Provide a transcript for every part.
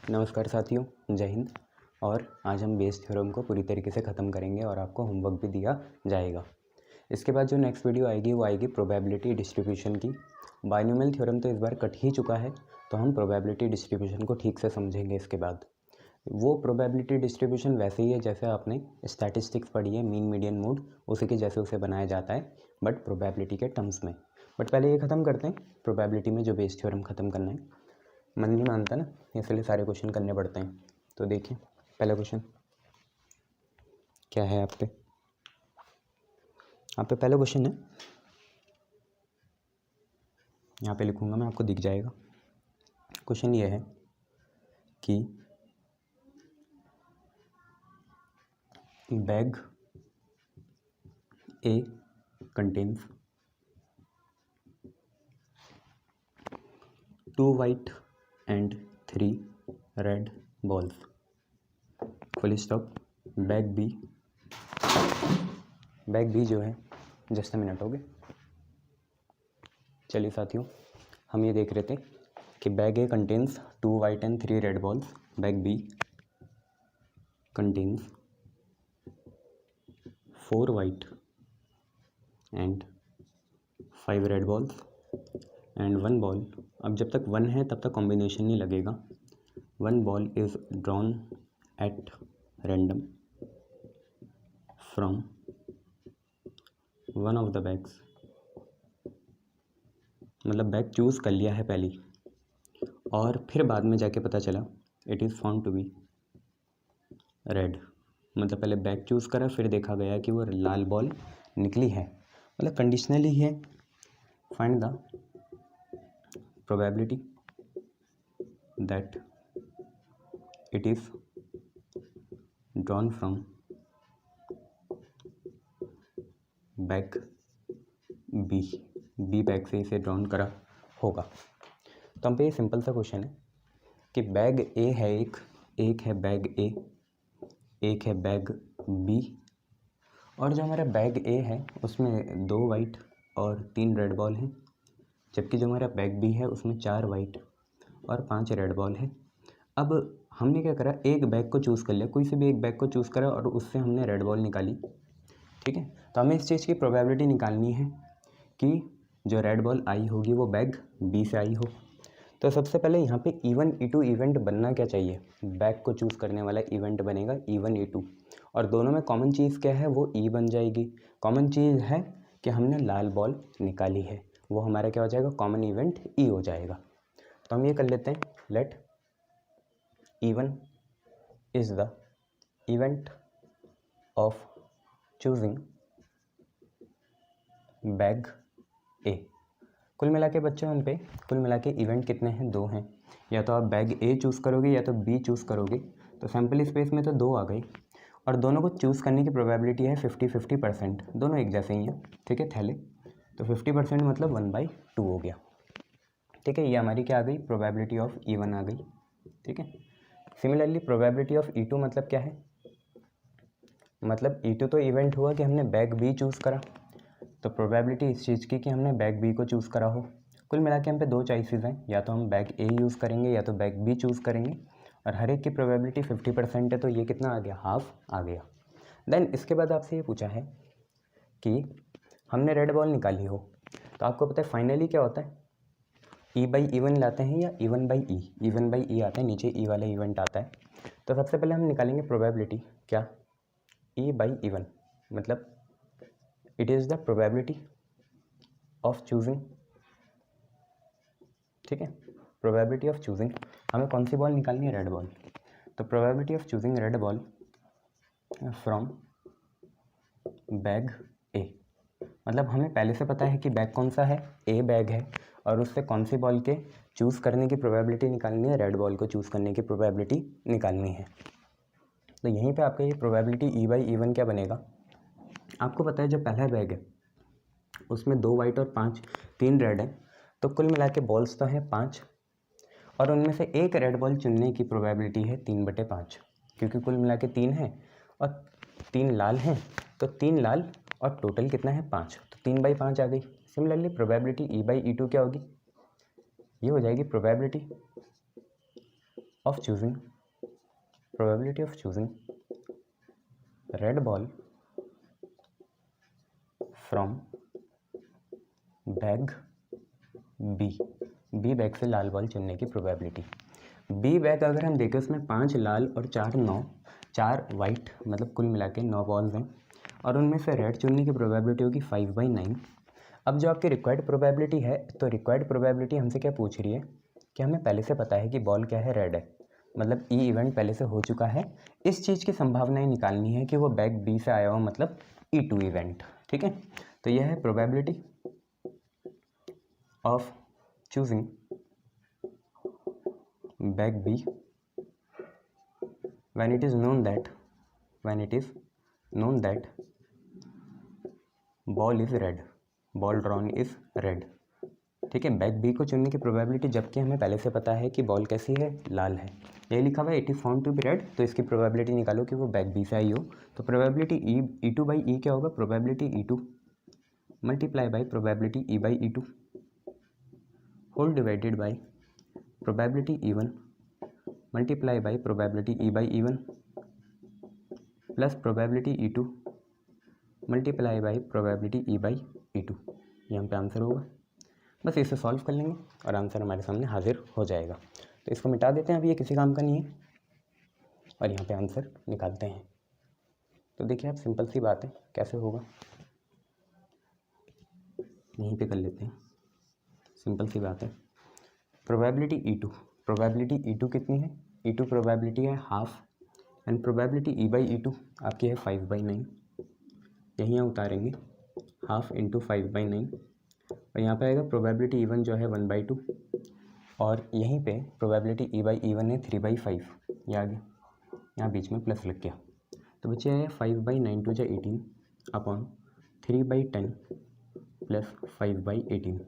नमस्कार साथियों, जय हिंद। और आज हम बेस थ्योरम को पूरी तरीके से ख़त्म करेंगे और आपको होमवर्क भी दिया जाएगा। इसके बाद जो नेक्स्ट वीडियो आएगी वो आएगी प्रोबेबिलिटी डिस्ट्रीब्यूशन की। बायनोमियल थ्योरम तो इस बार कट ही चुका है, तो हम प्रोबेबिलिटी डिस्ट्रीब्यूशन को ठीक से समझेंगे। इसके बाद वो प्रोबेबिलिटी डिस्ट्रीब्यूशन वैसे ही है जैसे आपने स्टैटिस्टिक्स पढ़ी है, मीन मीडियन मोड, उसी के जैसे उसे बनाया जाता है, बट प्रोबेबिलिटी के टर्म्स में। बट पहले ये ख़त्म करते हैं, प्रोबेबिलिटी में जो बेस थ्योरम ख़त्म करना है। मन नहीं मानता ना, इसलिए सारे क्वेश्चन करने पड़ते हैं। तो देखिए पहला क्वेश्चन क्या है। आप पे पहला क्वेश्चन है, यहाँ पे लिखूंगा मैं, आपको दिख जाएगा। क्वेश्चन ये है कि bag A contains 2 white and 3 red balls, full stop. Bag B जो है, जस्ट अ मिनट हो गए। चलिए साथियों, हम ये देख रहे थे कि bag A contains 2 white and 3 red balls, bag B contains 4 white and 5 red balls and 1 ball. अब जब तक 1 है तब तक कॉम्बिनेशन नहीं लगेगा। 1 ball is drawn at random from one of the bags, मतलब बैग चूज़ कर लिया है पहले, और फिर बाद में जाके पता चला it is found to be red. मतलब पहले बैग चूज़ करा, फिर देखा गया कि वो लाल बॉल निकली है। मतलब कंडीशनली है। Find the probability that it is drawn from bag B bag से इसे ड्रॉन करा होगा। तो हम पे ये सिंपल सा क्वेश्चन है कि बैग ए है, एक है बैग ए, एक है बैग बी, और जो हमारा बैग ए है उसमें 2 वाइट और 3 रेड बॉल हैं, जबकि जो हमारा बैग बी है उसमें 4 वाइट और 5 रेड बॉल है। अब हमने क्या करा, एक बैग को चूज़ कर लिया, कोई से भी एक बैग को चूज़ करा और उससे हमने रेड बॉल निकाली। ठीक है, तो हमें इस चीज़ की प्रोबेबिलिटी निकालनी है कि जो रेड बॉल आई होगी वो बैग बी से आई हो। तो सबसे पहले यहाँ पे E1 E2 इवेंट बनना क्या चाहिए, बैग को चूज़ करने वाला इवेंट बनेगा E1 E2, और दोनों में कॉमन चीज़ क्या है, वो E बन जाएगी। कॉमन चीज़ है कि हमने लाल बॉल निकाली है, वो हमारा क्या हो जाएगा, कॉमन इवेंट E हो जाएगा। तो हम ये कर लेते हैं, let E1 is the event of choosing bag A. कुल मिला के बच्चों, हम पे कुल मिला के इवेंट कितने हैं, 2 हैं। या तो आप बैग ए चूज़ करोगे या तो बी चूज़ करोगे। तो सैम्पल स्पेस में तो 2 आ गई, और दोनों को चूज़ करने की प्रोबेबिलिटी है 50-50%, दोनों एक जैसे ही हैं। ठीक है, थैले तो 50% मतलब 1/2 हो गया। ठीक है, ये हमारी क्या आ गई, प्रोबेबिलिटी ऑफ E1 आ गई। ठीक है, सिमिलरली प्रोबेबिलिटी ऑफ E2 मतलब क्या है, मतलब E2 तो इवेंट हुआ कि हमने बैग बी चूज़ करा, तो प्रोबेबिलिटी इस चीज़ की कि हमने बैग बी को चूज़ करा हो। कुल मिला के हम पे 2 चॉइसेस हैं, या तो हम बैग ए यूज़ करेंगे या तो बैग बी चूज़ करेंगे, और हर एक की प्रोबेबिलिटी 50% है, तो ये कितना आ गया, हाफ आ गया। देन इसके बाद आपसे ये पूछा है कि हमने रेड बॉल निकाली हो, तो आपको पता है फाइनली क्या होता है, E/E1 लाते हैं या E1/E, E1/E आता है, नीचे E वाला इवेंट आता है। तो सबसे पहले हम निकालेंगे प्रोबेबिलिटी क्या, E/E1, मतलब it is the probability of choosing. ठीक है, प्रोबेबिलिटी ऑफ चूजिंग, हमें कौन सी बॉल निकालनी है, रेड बॉल। तो probability of choosing red ball from bag A, मतलब हमें पहले से पता है कि बैग कौन सा है, ए बैग है, और उससे कौन सी बॉल के चूज़ करने की प्रोबेबिलिटी निकालनी है, रेड बॉल को चूज़ करने की प्रोबेबिलिटी निकालनी है। तो यहीं पे आपका ये प्रोबेबिलिटी E/E1 क्या बनेगा, आपको पता है जो पहला बैग है उसमें 2 वाइट और 3 रेड है, तो कुल मिला के बॉल्स तो हैं 5, और उनमें से एक रेड बॉल चुनने की प्रोबेबिलिटी है 3/5, क्योंकि कुल मिला के 3 है और 3 लाल हैं, तो 3 लाल और टोटल कितना है 5, तो 3/5 आ गई। सिमिलरली प्रोबेबिलिटी E/E2 क्या होगी, ये हो जाएगी probability of choosing red ball from bag B bag से लाल बॉल चुनने की प्रोबेबिलिटी। बी बैग अगर हम देखें उसमें 5 लाल और 4 वाइट, मतलब कुल मिला के 9 बॉल्स हैं और उनमें से रेड चुनने की प्रोबेबिलिटी होगी 5/9। अब जो आपकी रिक्वायर्ड प्रोबेबिलिटी है, तो रिक्वायर्ड प्रोबेबिलिटी हमसे क्या पूछ रही है कि हमें पहले से पता है कि बॉल क्या है, रेड है, मतलब ई इवेंट पहले से हो चुका है। इस चीज़ की संभावनाएं निकालनी है कि वो बैग बी से आया हो, मतलब E2 इवेंट। ठीक है, तो यह है probability of choosing bag B when it is known that ball is red, ball drawn is red। ठीक है, बैग बी को चुनने की प्रोबेबिलिटी, जबकि हमें पहले से पता है कि बॉल कैसी है, लाल है। ये लिखा हुआ है it is found to be red, तो इसकी प्रोबेबिलिटी निकालो कि वो बैग बी से आई हो। तो प्रोबेबिलिटी E2 बाई ई क्या होगा, probability E2 multiply by probability E by E2 whole divided by probability E1 multiply by probability E by E1 plus probability E2 multiply by probability E by E2। यहाँ पे answer होगा। बस इसे solve कर लेंगे और आंसर हमारे सामने हाजिर हो जाएगा। तो इसको मिटा देते हैं, अभी ये किसी काम का नहीं है, और यहाँ पे आंसर निकालते हैं। तो देखिए आप, सिंपल सी बात है, कैसे होगा यहीं पे कर लेते हैं। सिंपल सी बात है, प्रोबेबिलिटी E2 कितनी है, E2 प्रोबेबिलिटी है half, and probability E by E2 आपकी है 5/9। यहीं यहाँ उतारेंगे, हाफ इंटू 5/9, और यहाँ पे आएगा प्रोबेबिलिटी E1 जो है 1/2, और यहीं पे प्रोबेबिलिटी E बाई E1 है 3/5। ये आ गया, यहाँ बीच में प्लस लग गया, तो बच्चे आया 5/9 टू 18 अपॉन 3/10 प्लस 5/18।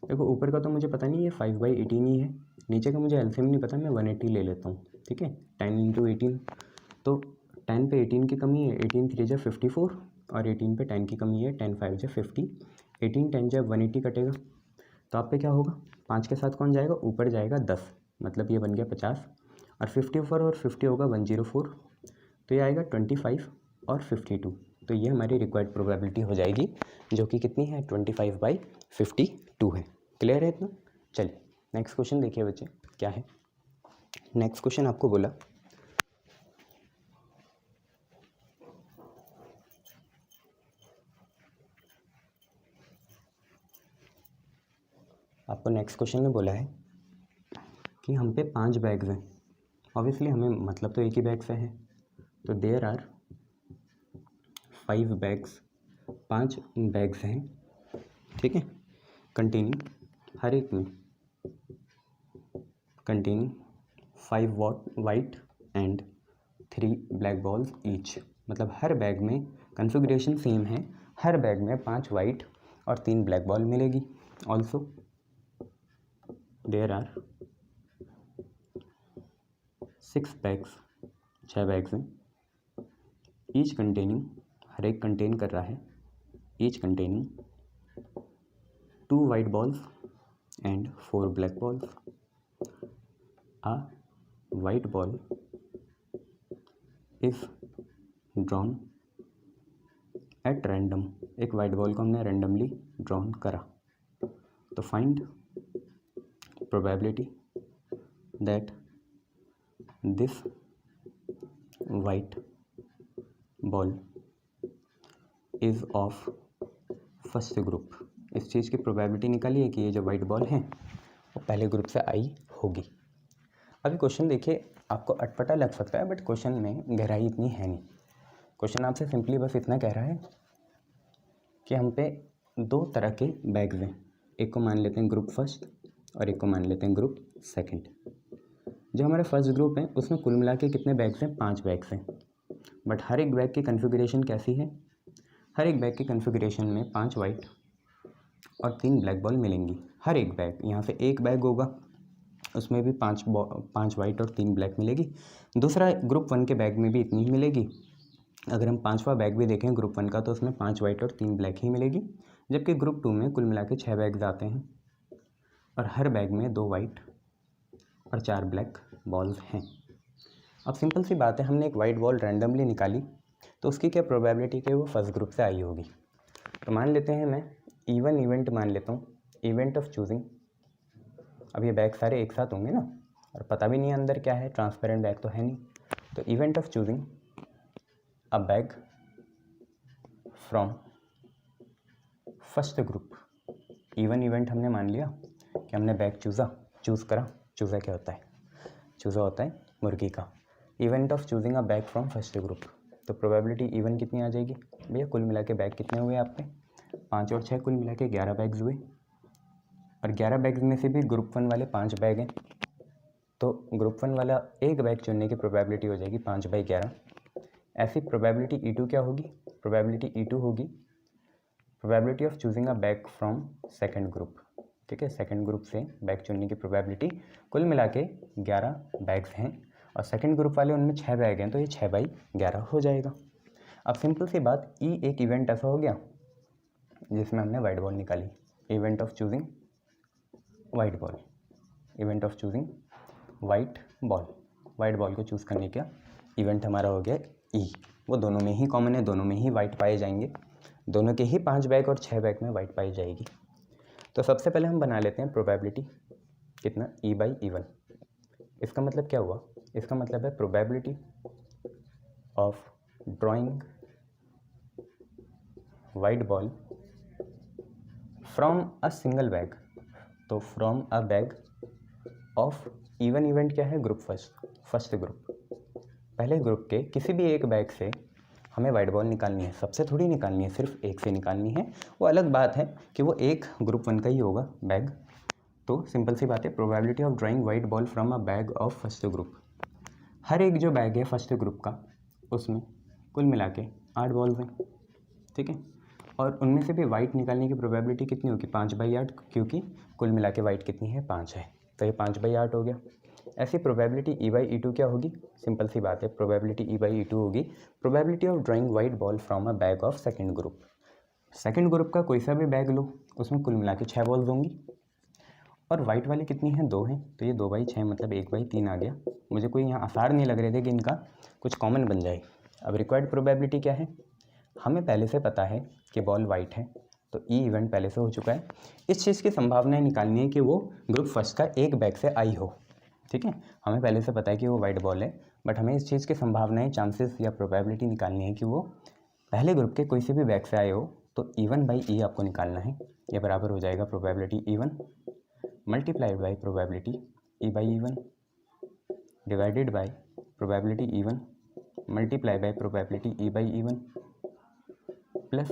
देखो ऊपर का तो मुझे पता नहीं, ये 5/18 ही है, नीचे का मुझे एलसीएम नहीं पता, मैं 180 ले लेता हूँ। ठीक है, 10 इंटू 18, तो 10 पे 18 की कमी है, 18 3 जा 54, और 18 पे 10 की कमी है, 10 5 जा 50, 18 10 जा 180 कटेगा, तो आप पे क्या होगा, 5 के साथ कौन जाएगा, ऊपर जाएगा 10, मतलब ये बन गया 50, और 54 और 50 होगा 104, तो ये आएगा 25 और 52। तो ये हमारी रिक्वायर्ड प्रोबेबिलिटी हो जाएगी, जो कि कितनी है, 25/52 है। क्लियर है इतना? चलिए नेक्स्ट क्वेश्चन देखिए बच्चे, क्या है नेक्स्ट क्वेश्चन। आपको बोला आपको नेक्स्ट क्वेश्चन में बोला है कि हम पे 5 बैग्स हैं, ऑब्वियसली हमें मतलब तो एक ही बैग से है, तो देयर आर 5 बैग्स, 5 बैग्स हैं। ठीक है, कंटेनिंग, हर एक में containing 5 white and 3 black balls each, मतलब हर बैग में कन्फिगरेशन सेम है, हर बैग में 5 वाइट और 3 ब्लैक बॉल मिलेगी। Also there are 6 bags, 6 bags हैं, ईच कंटेनिंग, हर एक कंटेन कर रहा है, each containing 2 white balls and 4 black balls. A white ball is drawn at random, एक वाइट बॉल को हमने रैंडमली ड्रॉन करा, तो find probability that this white ball is of first group. इस चीज़ की प्रोबेबिलिटी निकाली है कि ये जो वाइट बॉल है वो पहले ग्रुप से आई होगी। अभी क्वेश्चन देखिए, आपको अटपटा लग सकता है, बट क्वेश्चन में गहराई इतनी है नहीं। क्वेश्चन आपसे सिंपली बस इतना कह रहा है कि हम पे 2 तरह के बैग्स हैं, एक को मान लेते हैं ग्रुप फर्स्ट और एक को मान लेते हैं ग्रुप सेकंड। जो हमारे फर्स्ट ग्रुप है उसमें कुल मिला के कितने बैग्स हैं, 5 बैग्स हैं, बट हर एक बैग की कन्फिगरेशन कैसी है, हर एक बैग की कन्फिगरेशन में 5 वाइट और 3 ब्लैक बॉल मिलेंगी। हर एक बैग, यहाँ से एक बैग होगा उसमें भी 5 वाइट और 3 ब्लैक मिलेगी। दूसरा ग्रुप 1 के बैग में भी इतनी ही मिलेगी। अगर हम 5वां बैग भी देखें ग्रुप 1 का, तो उसमें 5 वाइट और 3 ब्लैक ही मिलेगी, जबकि ग्रुप 2 में कुल मिला के 6 बैग्स आते हैं और हर बैग में 2 वाइट और 4 ब्लैक बॉल्स हैं। अब सिंपल सी बात है, हमने एक वाइट बॉल रैंडमली निकाली तो उसकी क्या प्रोबेबिलिटी कि वो फर्स्ट ग्रुप से आई होगी। तो मान लेते हैं मैं इवन इवेंट मान लेता हूँ, इवेंट ऑफ चूजिंग। अब ये बैग सारे एक साथ होंगे ना, और पता भी नहीं अंदर क्या है, ट्रांसपेरेंट बैग तो है नहीं। तो event of choosing a bag from first group. Even event हमने मान लिया कि हमने बैग चूज़ करा। चूज़ा क्या होता है? चूज़ा होता है मुर्गी का। Event of choosing a bag from first group, तो प्रोबेबिलिटी इवन कितनी आ जाएगी भैया? कुल मिला के बैग कितने हुए आप पे? 5 और 6 कुल मिला के 11 बैग्स हुए, और 11 बैग्स में से भी ग्रुप 1 वाले 5 बैग हैं, तो ग्रुप 1 वाला एक बैग चुनने की प्रोबेबिलिटी हो जाएगी 5/11। ऐसी प्रोबेबिलिटी E2 क्या होगी? प्रोबेबिलिटी E2 होगी probability of choosing a bag from second group. ठीक है, सेकंड ग्रुप से बैग चुनने की प्रोबेबिलिटी, कुल मिला के 11 बैग्स हैं और सेकंड ग्रुप वाले उनमें 6 बैग हैं, तो ये 6/11 हो जाएगा। अब सिंपल सी बात, एक इवेंट ऐसा हो गया जिसमें हमने वाइट बॉल निकाली, event of choosing white ball, event of choosing white ball को चूज़ करने का इवेंट हमारा हो गया वो दोनों में ही कॉमन है, दोनों में ही वाइट पाए जाएंगे, दोनों के ही 5 बैग और 6 बैग में वाइट पाई जाएगी। तो सबसे पहले हम बना लेते हैं प्रोबेबिलिटी कितना, E/E1। इसका मतलब क्या हुआ? इसका मतलब है probability of drawing white ball from a single bag. तो from a bag of even event क्या है? ग्रुप फर्स्ट ग्रुप, पहले ग्रुप के किसी भी एक बैग से हमें वाइट बॉल निकालनी है, सबसे थोड़ी निकालनी है, सिर्फ एक से निकालनी है। वो अलग बात है कि वो एक ग्रुप 1 का ही होगा बैग। तो सिंपल सी बात है, probability of drawing white ball from a bag of first group. हर एक जो बैग है फर्स्ट ग्रुप का, उसमें कुल मिला के 8 बॉल्स हैं। ठीक है, और उनमें से भी वाइट निकालने की प्रोबेबिलिटी कितनी होगी? 5/8, क्योंकि कुल मिला के वाइट कितनी है? 5 है, तो ये 5/8 हो गया। ऐसी प्रोबेबिलिटी E/E2 क्या होगी? सिंपल सी बात है, प्रोबेबिलिटी E/E2 होगी probability of drawing white ball from a bag of second group. Second group का कोई सा भी बैग लो, उसमें कुल मिला के 6 बॉल्स होंगी, और वाइट वाली कितनी हैं? 2 हैं, तो ये 2/6 मतलब 1/3 आ गया। मुझे कोई यहाँ आसार नहीं लग रहे थे कि इनका कुछ कॉमन बन जाए। अब रिक्वायर्ड प्रोबेबिलिटी क्या है? हमें पहले से पता है कि बॉल वाइट है, तो ई इवेंट पहले से हो चुका है। इस चीज़ की संभावनाएं निकालनी है कि वो ग्रुप फर्स्ट का एक बैग से आई हो। ठीक है, हमें पहले से पता है कि वो वाइट बॉल है, बट हमें इस चीज़ की संभावनाएं, चांसेस या प्रोबेबिलिटी निकालनी है कि वो पहले ग्रुप के कोई से भी बैग से आए हो। तो E1/E आपको निकालना है। ये बराबर हो जाएगा probability E1 multiplied by probability E/E1 divided by probability E1 multiply by probability E/E1 plus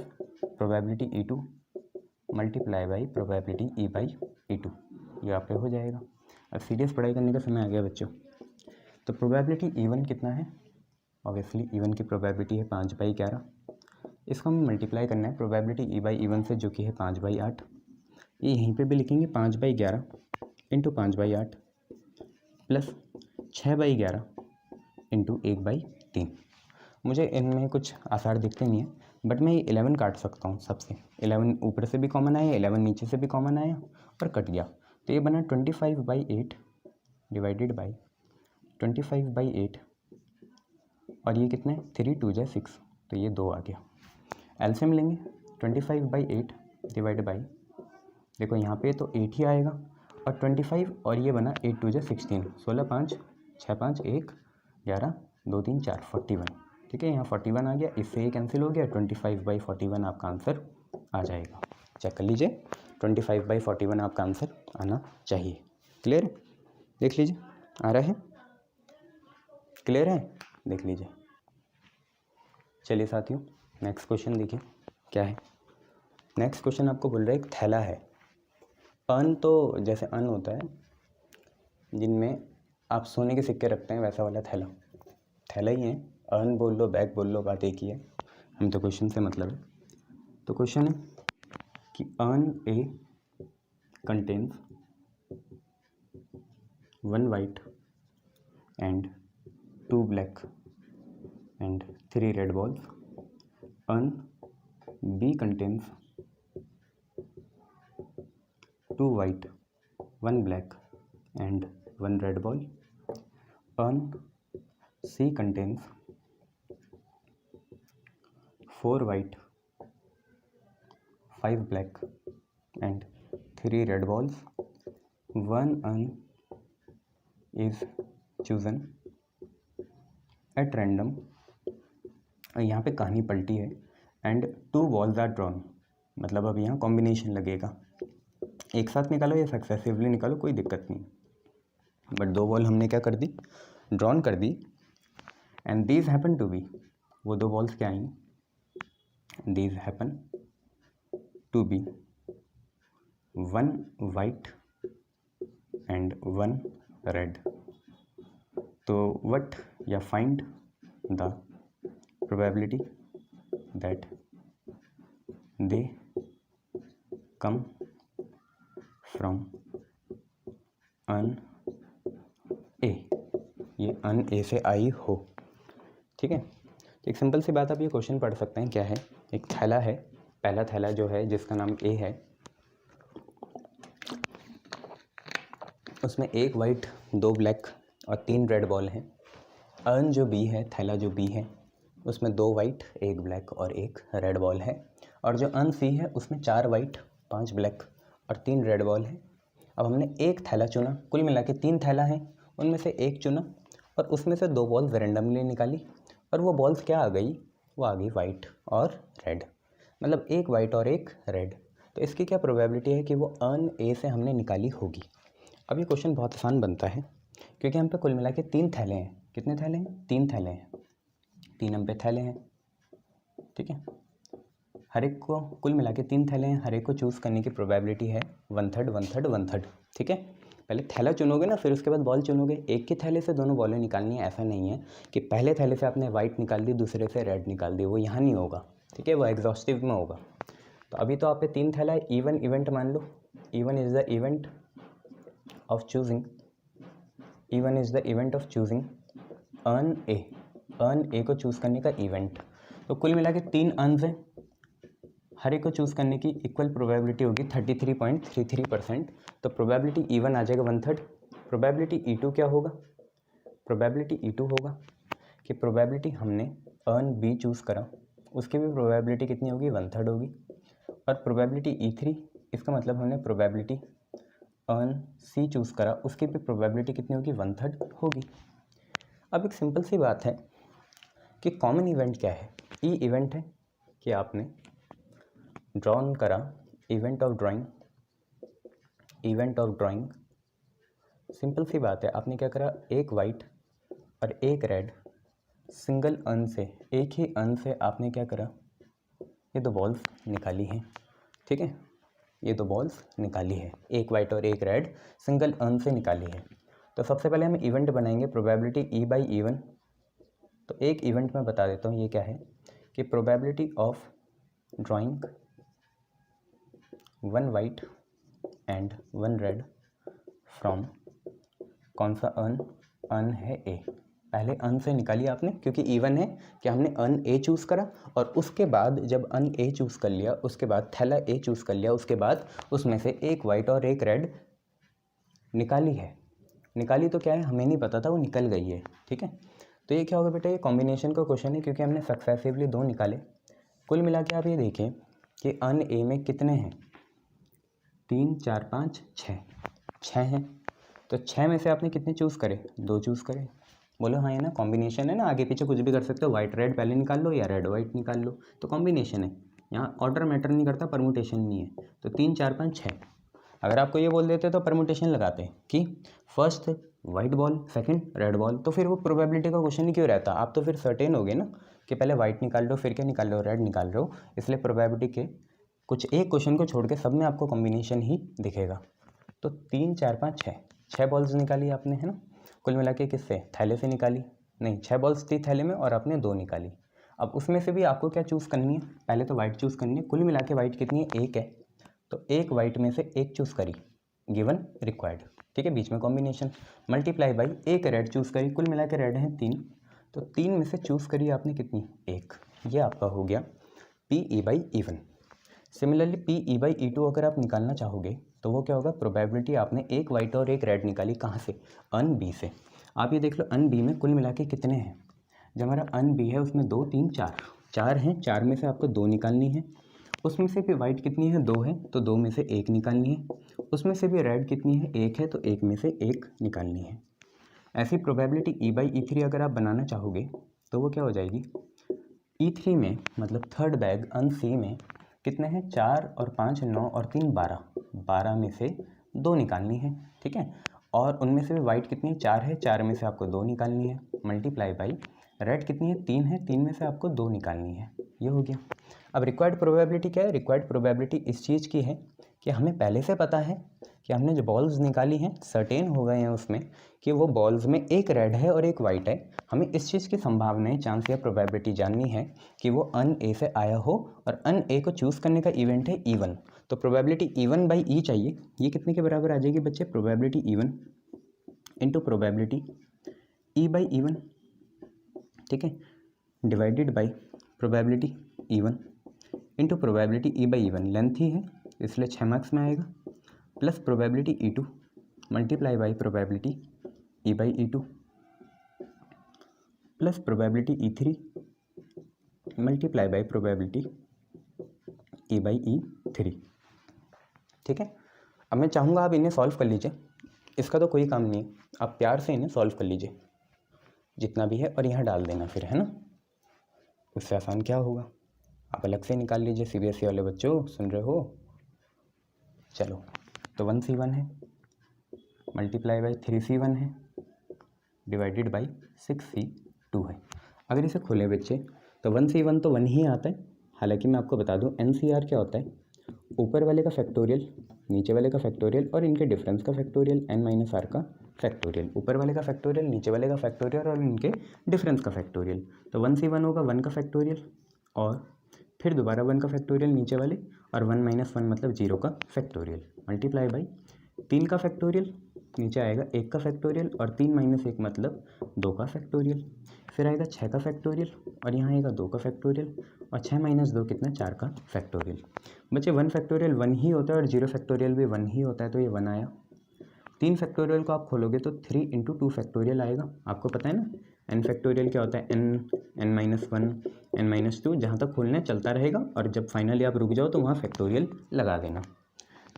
probability E2 multiply by probability E/E2। ये आप पे हो जाएगा। अब सीरियस पढ़ाई करने का समय आ गया बच्चों। तो प्रोबेबिलिटी E1 कितना है? ऑब्वियसली E1 की प्रोबेबिलिटी है 5/11। इसको हमें मल्टीप्लाई करना है प्रोबेबिलिटी E/E1 से, जो कि है 5/8। ये यहीं पे भी लिखेंगे 5/11 इंटू 5/8 प्लस 6/11 इंटू 1/3। मुझे इनमें कुछ आसार दिखते नहीं है, बट मैं ये 11 काट सकता हूँ सबसे। 11 ऊपर से भी कॉमन आया, 11 नीचे से भी कॉमन आया और कट गया, तो ये बना 25/8 डिवाइडेड बाई 25/8, और ये कितने? 3 2 जा 6, तो ये 2 आ गया। एलसीएम लेंगे 25/8 डिवाइड बाई, देखो यहाँ पे तो 8 ही आएगा, और 25 और ये बना 8 2 जा 16, 16 5 6 5 1 11 2 3 4 41। ठीक है, यहाँ 41 आ गया, इससे ये कैंसिल हो गया। 25/41 आपका आंसर आ जाएगा। चेक कर लीजिए, 25/41 आपका आंसर आना चाहिए। क्लियर है? देख लीजिए, आ रहा है? क्लियर है? देख लीजिए। चलिए साथियों, नेक्स्ट क्वेश्चन देखिए क्या है। नेक्स्ट क्वेश्चन आपको बोल रहा है एक थैला है। अर्न, तो जैसे अर्न होता है जिनमें आप सोने के सिक्के रखते हैं, वैसा वाला थैला ही है। अर्न बोल लो, बैग बोल लो, बात एक ही है। हम तो क्वेश्चन से मतलब है। तो क्वेश्चन है कि urn A contains 1 white and 2 black and 3 red balls. Urn B contains 2 white 1 black and 1 red ball. Urn C contains 4 white, 5 black and 3 red balls. One urn is chosen at random. यहाँ पे कहानी पलटी है. And 2 balls are drawn, मतलब अब यहाँ combination लगेगा. एक साथ निकालो या सक्सेसिवली निकालो, कोई दिक्कत नहीं. बट 2 बॉल हमने क्या कर दी, ड्रॉन कर दी. And these happen to be, वो 2 बॉल्स क्या आई, these happen to be 1 white and 1 red. तो what ya find the probability that they come from urn A, ये अन ए से आई हो. ठीक है. तो एक सिंपल सी बात, आप ये क्वेश्चन पढ़ सकते हैं. क्या है, एक थैला है, पहला थैला जो है जिसका नाम ए है, उसमें 1 वाइट 2 ब्लैक और 3 रेड बॉल हैं. अर्न जो बी है, थैला जो बी है, उसमें 2 वाइट 1 ब्लैक और 1 रेड बॉल है. और जो अर्न सी है उसमें 4 वाइट 5 ब्लैक और 3 रेड बॉल है. अब हमने एक थैला चुना, कुल मिला के 3 थैला हैं, उनमें से एक चुना और उसमें से 2 बॉल्स रैंडमली निकाली. और वो बॉल्स क्या आ गई, वो आ गई वाइट और रेड, मतलब एक वाइट और एक रेड. तो इसकी क्या प्रोबेबिलिटी है कि वो अर्न ए से हमने निकाली होगी. अब ये क्वेश्चन बहुत आसान बनता है क्योंकि हम पे कुल मिला के 3 थैले हैं. कितने थैले हैं, 3 थैले हैं, 3 हम पे थैले हैं. ठीक है. हर एक को कुल मिला के 3 थैले हैं, हर एक को चूज़ करने की प्रोबेबिलिटी है 1/3 1/3 1/3. ठीक है. पहले थैला चुनोगे ना, फिर उसके बाद बॉल चुनोगे. एक ही थैले से दोनों बॉलें निकालनी है. ऐसा नहीं है कि पहले थैले से आपने वाइट निकाल दी, दूसरे से रेड निकाल दी, वो यहाँ नहीं होगा. ठीक है, वो एग्जॉस्टिव में होगा. तो अभी तो आप पे 3 थैला है. इवन इवेंट मान लो, even is the event of choosing, even is the event of choosing urn A, urn A को चूज़ करने का इवेंट. तो कुल मिला के 3 अर्न्स हैं, हर एक को चूज़ करने की इक्वल प्रोबेबिलिटी होगी 33.33%. तो प्रोबेबिलिटी E1 आ जाएगा 1/3. प्रोबेबिलिटी E2 क्या होगा, प्रोबेबिलिटी E2 होगा कि प्रोबेबिलिटी हमने अर्न बी चूज़ करा, उसकी भी प्रोबेबिलिटी कितनी होगी, 1/3 होगी. और प्रोबेबिलिटी E3, इसका मतलब हमने प्रोबेबिलिटी अर्न सी चूज़ करा, उसकी भी प्रोबेबिलिटी कितनी होगी, 1/3 होगी. अब एक सिंपल सी बात है कि कॉमन इवेंट क्या है. ई इवेंट है कि आपने ड्रॉन करा, event of drawing, event of drawing. Simple सी बात है, आपने क्या करा, एक वाइट और एक रेड, सिंगल अर्न से, एक ही अर्न से आपने क्या करा, ये 2 बॉल्स निकाली हैं. ठीक है, ये 2 बॉल्स निकाली है, एक वाइट और एक रेड सिंगल अर्न से निकाली है. तो सबसे पहले हम इवेंट बनाएंगे, प्रोबेबिलिटी E/E1. तो एक इवेंट मैं बता देता हूँ, ये क्या है कि probability of drawing 1 white and 1 red from, कौन सा अर्न, अर्न है ए. पहले अर्न से निकाली आपने, क्योंकि इवन है कि हमने अर्न ए चूज़ करा और उसके बाद जब अर्न ए चूज़ कर लिया, उसके बाद थैला ए चूज़ कर लिया, उसके बाद उसमें से एक वाइट और एक रेड निकाली है. निकाली तो क्या है, हमें नहीं पता था, वो निकल गई है. ठीक है. तो ये क्या होगा बेटा, ये कॉम्बिनेशन का क्वेश्चन है क्योंकि हमने सक्सेसिवली 2 निकाले. कुल मिला के आप ये देखें कि अर्न ए में कितने हैं, 3 4 5 6 हैं. तो 6 में से आपने कितने चूज़ करे, 2 चूज़ करे. बोलो हाँ, ये ना कॉम्बिनेशन है ना, आगे पीछे कुछ भी कर सकते हो, वाइट रेड पहले निकाल लो या रेड वाइट निकाल लो. तो कॉम्बिनेशन है, यहाँ ऑर्डर मैटर नहीं करता, परमुटेशन नहीं है. तो 3 4 5 6. अगर आपको ये बोल देते तो परमुटेशन लगाते कि first white ball, second red ball, तो फिर वो प्रोबेबिलिटी का क्वेश्चन ही क्यों रहता. आप तो फिर सर्टेन हो गए ना कि पहले वाइट निकाल लो, फिर क्या निकाल लो, रेड निकाल रहे हो. इसलिए प्रोबेबिलिटी के कुछ एक क्वेश्चन को छोड़ के सब में आपको कॉम्बिनेशन ही दिखेगा. तो 3 4 5 6 बॉल्स निकाली आपने, है ना. कुल मिला के किससे, थैले से निकाली. नहीं, 6 बॉल्स थी थैले में और आपने 2 निकाली. अब उसमें से भी आपको क्या चूज़ करनी है, पहले तो वाइट चूज़ करनी है. कुल मिला के वाइट कितनी है, 1 है. तो एक वाइट में से 1 चूज़ करी, गिवन रिक्वायर्ड. ठीक है, बीच में कॉम्बिनेशन, मल्टीप्लाई बाई एक रेड चूज़ करी, कुल मिला के रेड हैं 3. तो 3 में से चूज़ करी आपने कितनी, 1. ये आपका हो गया PE/E1. सिमिलरली PE/E2 अगर आप निकालना चाहोगे तो वो क्या होगा, प्रोबेबिलिटी आपने एक वाइट और एक रेड निकाली कहाँ से, अन बी से। आप ये देख लो अन बी में कुल मिला के कितने हैं, जो हमारा अन बी है उसमें 2 3 4 हैं, 4 में से आपको 2 निकालनी है। उसमें से भी वाइट कितनी है, 2 है, तो 2 में से 1 निकालनी है। उसमें से भी रेड कितनी है, 1 है, तो 1 में से 1 निकालनी है। ऐसी प्रोबेबिलिटी E/E3 अगर आप बनाना चाहोगे तो वो क्या हो जाएगी, E3 में मतलब थर्ड बैग अन सी में कितने हैं, 4 और 5 9 और 3 12, 12 में से 2 निकालनी है, ठीक है। और उनमें से भी वाइट कितनी है, 4 है, 4 में से आपको 2 निकालनी है, मल्टीप्लाई बाई रेड कितनी है, 3 है, 3 में से आपको 2 निकालनी है। ये हो गया। अब रिक्वायर्ड प्रोबेबिलिटी क्या है, रिक्वायर्ड प्रोबेबिलिटी इस चीज़ की है कि हमें पहले से पता है कि हमने जो बॉल्स निकाली हैं सर्टेन हो गए हैं उसमें कि वो बॉल्स में एक रेड है और एक वाइट है। हमें इस चीज़ की संभावनाएं, चांस या प्रोबेबिलिटी जाननी है कि वो अन ए से आया हो और अन ए को चूज़ करने का इवेंट है E1। तो प्रोबेबिलिटी E1/E चाहिए। ये कितने के बराबर आ जाएगी बच्चे, probability E1 into probability E/E1, ठीक है, divided by probability E1 into probability E/E1। Length ही है इसलिए 6 मार्क्स में आएगा, plus probability E2 multiply by probability E/E2 plus probability E3 multiply by probability E/E3, ठीक है। अब मैं चाहूँगा आप इन्हें सॉल्व कर लीजिए, इसका तो कोई काम नहीं है, आप प्यार से इन्हें सॉल्व कर लीजिए जितना भी है और यहाँ डाल देना फिर, है ना। उससे आसान क्या होगा, आप अलग से निकाल लीजिए। CBSE वाले बच्चों सुन रहे हो, चलो। तो 1C1 है मल्टीप्लाई बाई 3C1 है डिवाइडेड बाई 6C2 है। अगर इसे खोलें बच्चे तो 1C1 तो 1 ही आता है। हालांकि मैं आपको बता दूं NCR क्या होता है, ऊपर वाले का फैक्टोरियल, नीचे वाले का फैक्टोरियल और इनके डिफरेंस का फैक्टोरियल, n-r का फैक्टोरियल। ऊपर वाले का फैक्टोरियल, नीचे वाले का फैक्टोरियल और इनके डिफरेंस का फैक्टोरियल। तो 1C1 होगा 1 का फैक्टोरियल और फिर दोबारा 1 का फैक्टोरियल नीचे वाले, और 1 - 1 मतलब 0 का फैक्टोरियल, मल्टीप्लाई बाई 3 का फैक्टोरियल, नीचे आएगा 1 का फैक्टोरियल और 3 - 1 मतलब 2 का फैक्टोरियल। फिर आएगा 6 का फैक्टोरियल और यहाँ आएगा 2 का फैक्टोरियल, और 6 - 2 कितना, 4 का फैक्टोरियल। बच्चे 1 फैक्टोरियल 1 ही होता है और 0 फैक्टोरियल भी 1 ही होता है, तो ये 1 आया। 3 फैक्टोरियल को आप खोलोगे तो 3 × 2 फैक्टोरियल आएगा। आपको पता है ना n फैक्टोरियल क्या होता है, n-1 n-2, जहाँ तक खोलना है चलता रहेगा और जब फाइनली आप रुक जाओ तो वहाँ फैक्टोरियल लगा देना।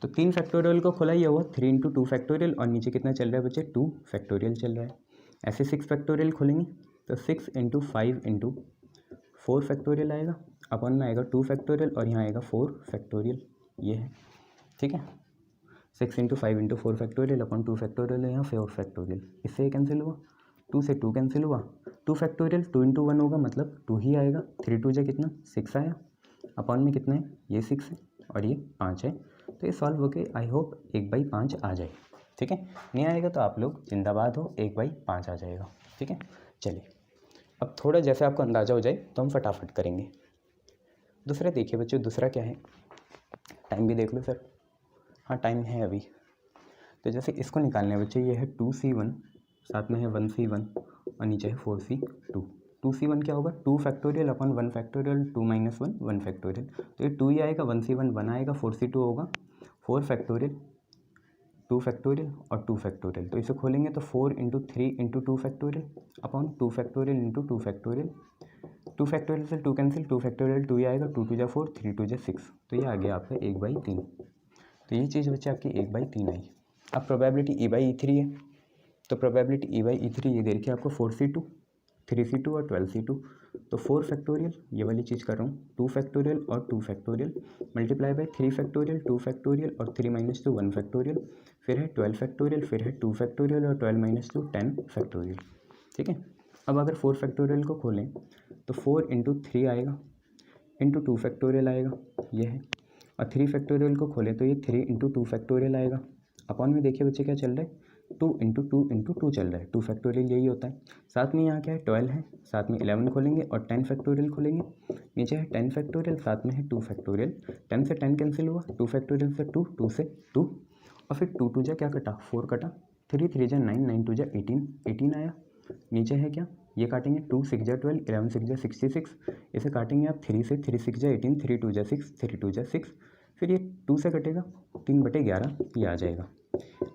तो 3 फैक्टोरियल को खोला, ये हुआ 3 × 2 फैक्टोरियल, और नीचे कितना चल रहा है बच्चे, 2 फैक्टोरियल चल रहा है। ऐसे 6 फैक्टोरियल खोलेंगे तो 6 × 5 × 4 फैक्टोरियल आएगा, अपन में आएगा 2 फैक्टोरियल और यहाँ आएगा 4 फैक्टोरियल, ये है, ठीक है। 6 × 5 × 4 फैक्टोरियल अपन 2 फैक्टोरियल है यहाँ 4 फैक्टोरियल, इससे ये कैंसिल हुआ, 2 से 2 कैंसिल हुआ, 2 फैक्टोरियल 2 × 1 होगा मतलब 2 ही आएगा। 3 × 2 कितना, 6 आया, अपन में कितना है, ये 6 है और ये 5 है। तो ये सॉल्व होके आई होप 1/5 आ जाए, ठीक है। नहीं आएगा तो आप लोग जिंदाबाद हो, 1/5 आ जाएगा, ठीक है। चलिए अब थोड़ा जैसे आपको अंदाज़ा हो जाए तो हम फटाफट करेंगे। दूसरा देखिए बच्चों, दूसरा क्या है, टाइम भी देख लो सर, हाँ टाइम है अभी। तो जैसे इसको निकालने हैं बच्चे, ये है 2C1, साथ में है 1C1 और नीचे है 4C2। 2C1 क्या होगा, 2 फैक्टोरियल अपन 1 फैक्टोरियल, 2 - 1 1 फैक्टोरियल, तो ये 2 ही आएगा, 1C1 1 आएगा, 4C2 होगा 4 फैक्टोरियल, 2 फैक्टोरियल और 2 फैक्टोरियल। तो इसे खोलेंगे तो 4 × 3 × 2 factorial upon 2 factorial × 2 factorial. 2 factorial से 2 कैंसिल, 2 फैक्टोरियल 2 ही आएगा, 2 × 2 = 4, 3 × 2 = 6, तो ये आ गया आपका 1/3। तो ये चीज़ बच्चे आपकी 1/3 आई। अब प्रोबेबिलिटी E/E3 है, तो प्रोबेबिलिटी E/E3 ये दे रखी है आपको 4C2, 3C2 और 12C2। तो 4 फैक्टोरियल, ये वाली चीज़ कर रहा हूँ, 2 फैक्टोरियल और 2 factorial multiply by 3 factorial, 2 factorial और 3 - 2 1 फैक्टोरियल, फिर है 12 फैक्टोरियल, फिर है 2 फैक्टोरियल और 12 - 2 10 फैक्टोरियल, ठीक है। अब अगर 4 फैक्टोरियल को खोलें तो 4 × 3 आएगा इंटू 2 फैक्टोरियल आएगा, ये है, और 3 फैक्टोरियल को खोलें तो ये 3 × 2 फैक्टोरियल आएगा। अपॉन में देखिए बच्चे क्या चल रहा है, 2 × 2 × 2 चल रहा है, 2 फैक्टोरियल यही होता है। साथ में यहाँ क्या है, 12 है, साथ में 11 खोलेंगे और 10 फैक्टोरियल खोलेंगे, नीचे है 10 फैक्टोरियल, साथ में है 2 फैक्टोरियल, 10 से 10 कैंसिल हुआ, 2 फैक्टोरियल से 2, 2 से 2, और फिर 2 × 2 क्या कटा, 4 कटा, 3 × 3 = 9, 9 × 2 = 18, 18 आया। नीचे है क्या, ये काटेंगे, 2 × 6 = 12, 11 × 6 = 66, इसे काटेंगे आप, 3 से 3 × 6 = 18, 3 × 2 = 6, 3 × 2 = 6, फिर ये 2 से कटेगा 3/11 ये आ जाएगा।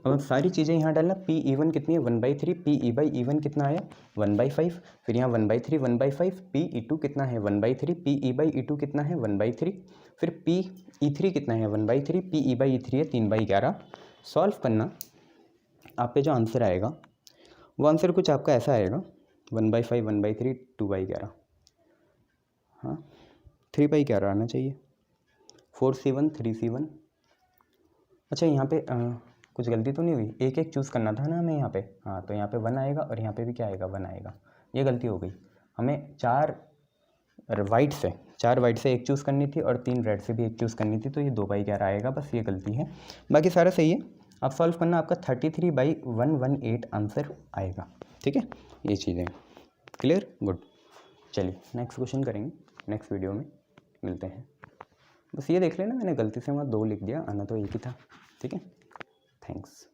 अब सारी चीज़ें यहाँ डालना। पी E1 कितनी है 1/3, पी E/E1 कितना आया 1/5, फिर यहाँ 1/3 1/5, पी E2 कितना है 1/3, पी E/E2 कितना है 1/3, फिर पी E3 कितना है 1/3, पी E/E3 है 3/11। सॉल्व करना, आप पे जो आंसर आएगा वो आंसर कुछ आपका ऐसा आएगा 1/5 1/3 2/11, हाँ 3/11 आना चाहिए, 4C1 3C1। अच्छा यहाँ पे कुछ गलती तो नहीं हुई, एक एक चूज़ करना था ना हमें यहाँ पे, हाँ तो यहाँ पे 1 आएगा और यहाँ पे भी क्या आएगा 1 आएगा, ये गलती हो गई। हमें 4 वाइट से एक चूज़ करनी थी और 3 रेड से भी एक चूज़ करनी थी, तो ये 2/11 आएगा, बस ये गलती है, बाकी सारा सही है। आप सॉल्व करना, आपका 33/118 आंसर आएगा। ठीक है, ये चीज़ें क्लियर, गुड। चलिए नेक्स्ट क्वेश्चन करेंगे, नेक्स्ट वीडियो में मिलते हैं। बस ये देख लेना, मैंने गलती से वहाँ 2 लिख दिया, आना तो एक ही था। ठीक है, थैंक्स।